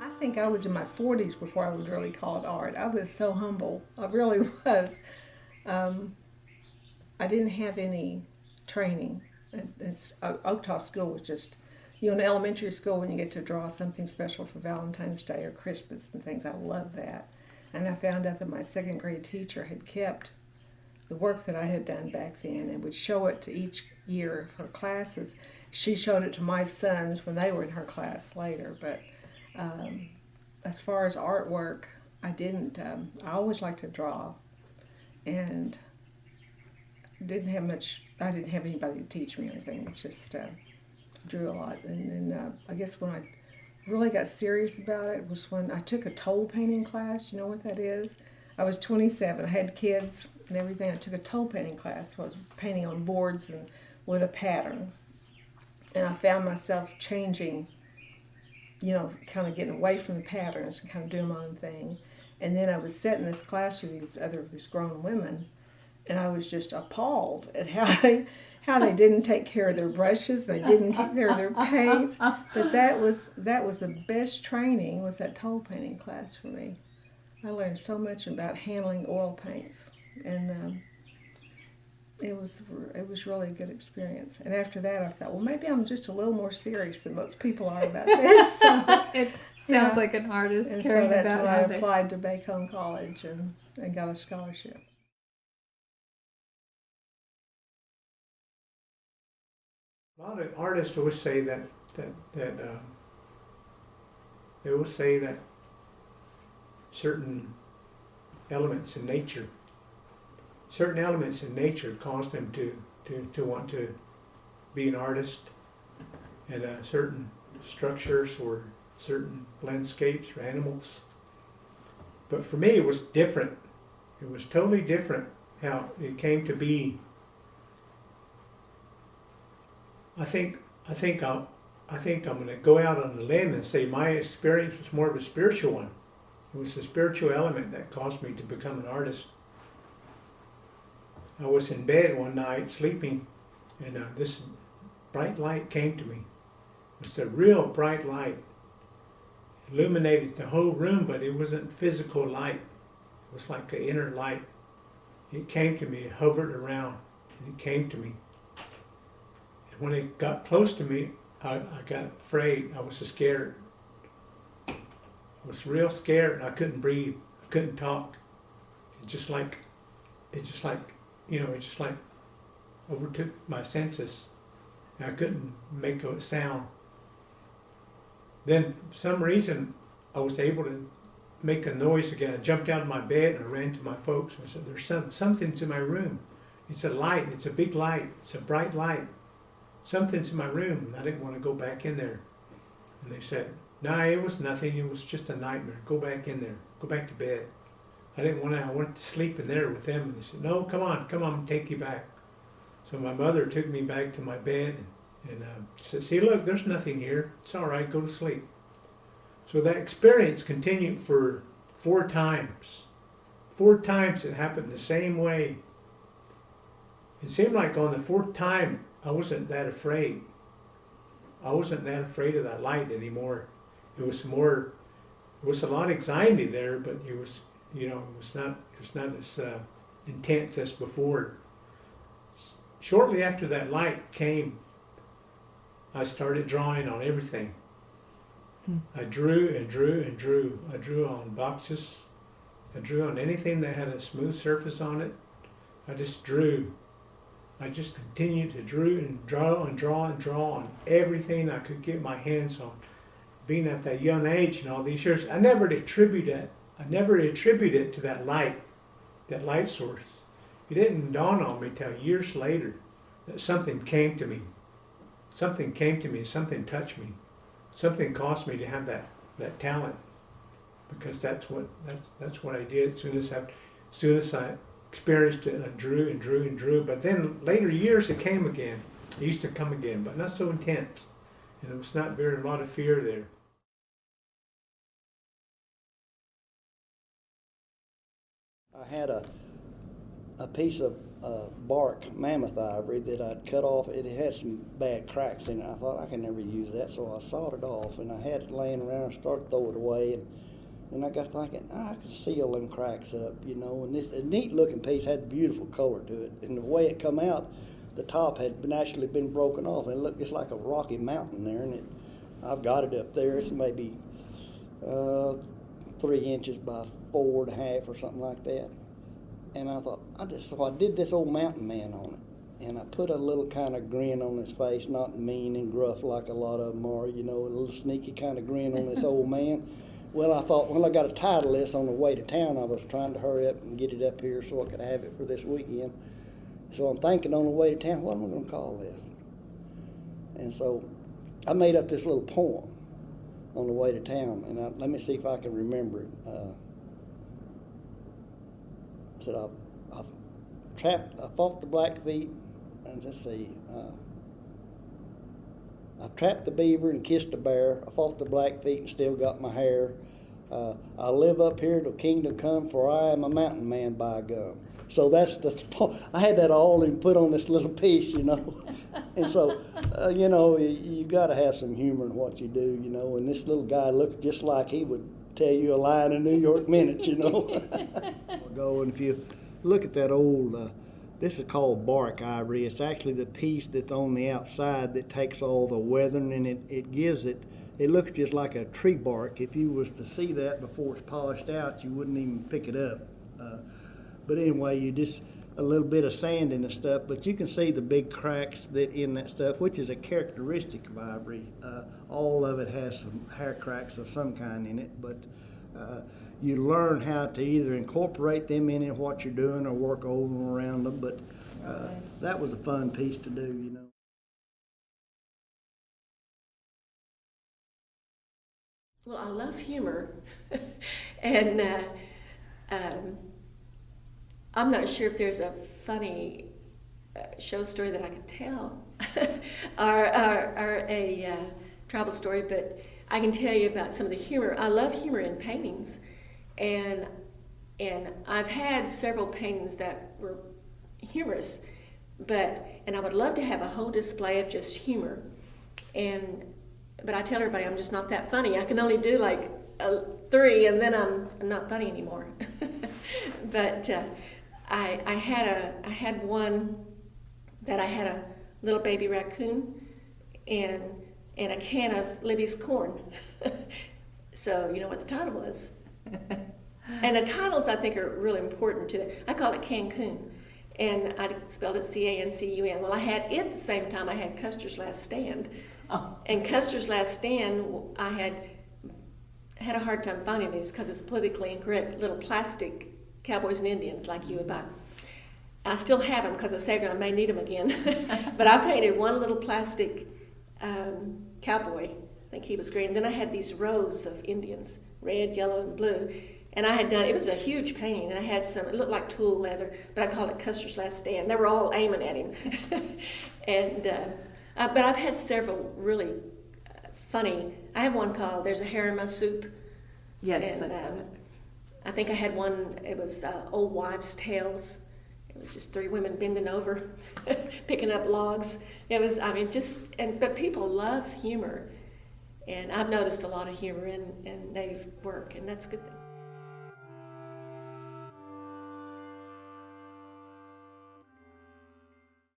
I think I was in my 40s before I would really call it art. I was so humble. I really was. Um, I didn't have any training. Oktaha school was just, in elementary school when you get to draw something special for Valentine's Day or Christmas and things, I love that. And I found out that my second grade teacher had kept the work that I had done back then and would show it to each year of her classes. She showed it to my sons when they were in her class later. But um, as far as artwork, I didn't. I always liked to draw, and didn't have much. I didn't have anybody to teach me anything. Just drew a lot, and then I guess when I really got serious about it was when I took a tole painting class. You know what that is? I was 27. I had kids and everything. I took a tole painting class. So I was painting on boards and with a pattern, and I found myself changing. Kind of getting away from the patterns and kind of doing my own thing. And then I was sitting in this class with these grown women, and I was just appalled at how they didn't take care of their brushes, they didn't take care of their paints. But that was the best training, was that tole painting class for me. I learned so much about handling oil paints, and it was really a good experience. And after that, I thought, well, maybe I'm just a little more serious than most people are about this. So, it sounds like an artist and caring so that's about when I how they... applied to Bacone College and got a scholarship. A lot of artists always say that they always say that certain elements in nature cause them to want to be an artist, and certain structures or certain landscapes or animals. But for me, it was different. It was totally different how it came to be. I think I'm going to go out on a limb and say my experience was more of a spiritual one. It was the spiritual element that caused me to become an artist. I was in bed one night sleeping, and this bright light came to me. It was a real bright light. It illuminated the whole room, but it wasn't physical light. It was like an inner light. It came to me, it hovered around, and it came to me. And when it got close to me, I got afraid. I was scared. I was real scared. I couldn't breathe. I couldn't talk. It just like overtook my senses. I couldn't make a sound. Then, for some reason, I was able to make a noise again. I jumped out of my bed and I ran to my folks and I said, "There's something's in my room. It's a light. It's a big light. It's a bright light. Something's in my room." And I didn't want to go back in there. And they said, "No, it was nothing. It was just a nightmare. Go back in there. Go back to bed." I wanted to sleep in there with them. And they said, "No, come on, I'll take you back." So my mother took me back to my bed and said, "See, look, there's nothing here. It's all right, go to sleep." So that experience continued for 4 times. 4 times it happened the same way. It seemed like on the 4th time, I wasn't that afraid. I wasn't that afraid of that light anymore. It was a lot of anxiety there, but it was not as intense as before. Shortly after that light came, I started drawing on everything. I drew and drew and drew. I drew on boxes. I drew on anything that had a smooth surface on it. I just drew. I just continued to draw on everything I could get my hands on. Being at that young age and all these years, I never attributed it to that light source. It didn't dawn on me till years later that something came to me. Something came to me, something touched me. Something caused me to have that talent, because that's what I did as soon as I experienced it. I drew and drew and drew. But then later years it came again. It used to come again, but not so intense, and it was not very a lot of fear there. I had a piece of bark mammoth ivory that I'd cut off. It had some bad cracks in it. I thought I could never use that, so I sawed it off, and I had it laying around and started throwing it away. And I got thinking, I could seal them cracks up, you know. And this a neat looking piece had beautiful color to it, and the way it come out, the top had actually been broken off, and it looked just like a rocky mountain there. And I've got it up there. It's maybe 3 inches by 4.5 or something like that. And I thought, so I did this old mountain man on it. And I put a little kind of grin on his face, not mean and gruff like a lot of them are, you know, a little sneaky kind of grin on this old man. Well, I thought, well, I got a title list on the way to town. I was trying to hurry up and get it up here so I could have it for this weekend. So I'm thinking on the way to town, what am I going to call this? And so I made up this little poem on the way to town, and let me see if I can remember it. Said I fought the Blackfeet, and let's see, I trapped the beaver and kissed the bear. I fought the Blackfeet and still got my hair. I live up here till kingdom come, for I am a mountain man by gum. So I had that all and put on this little piece, you know. And so, you know, you got to have some humor in what you do, you know. And this little guy looked just like he would tell you a lie in a New York minute, you know. And if you look at that old, this is called bark ivory. It's actually the piece that's on the outside that takes all the weathering, and it gives it, it looks just like a tree bark. If you was to see that before it's polished out, you wouldn't even pick it up. But anyway, you just, a little bit of sand in the stuff, but you can see the big cracks that in that stuff, which is a characteristic of ivory. All of it has some hair cracks of some kind in it, but you learn how to either incorporate them in what you're doing or work over and around them. But that was a fun piece to do, you know. Well, I love humor, and I'm not sure if there's a funny show story that I could tell, or a travel story, but I can tell you about some of the humor. I love humor in paintings, and I've had several paintings that were humorous, and I would love to have a whole display of just humor, but I tell everybody I'm just not that funny. I can only do like 3, and then I'm not funny anymore. But I had one that I had a little baby raccoon and a can of Libby's corn. So you know what the title was. And the titles I think are really important too. I call it Cancun, and I spelled it Cancun. Well, I had it at the same time I had Custer's Last Stand. Oh. And Custer's Last Stand, I had a hard time finding these because it's politically incorrect, little plastic cowboys and Indians like you would buy. I still have them because I saved them. I may need them again. But I painted one little plastic cowboy. I think he was green. Then I had these rows of Indians, red, yellow, and blue. And I had done, it was a huge painting, and I had some, it looked like tulle leather, but I called it Custer's Last Stand. They were all aiming at him. But I've had several really funny. I have one called There's a Hair in My Soup. Yes, and, I think I had one, it was Old Wives' Tales. It was just 3 women bending over, picking up logs. It was, I mean, but people love humor. And I've noticed a lot of humor in Native work, and that's a good thing.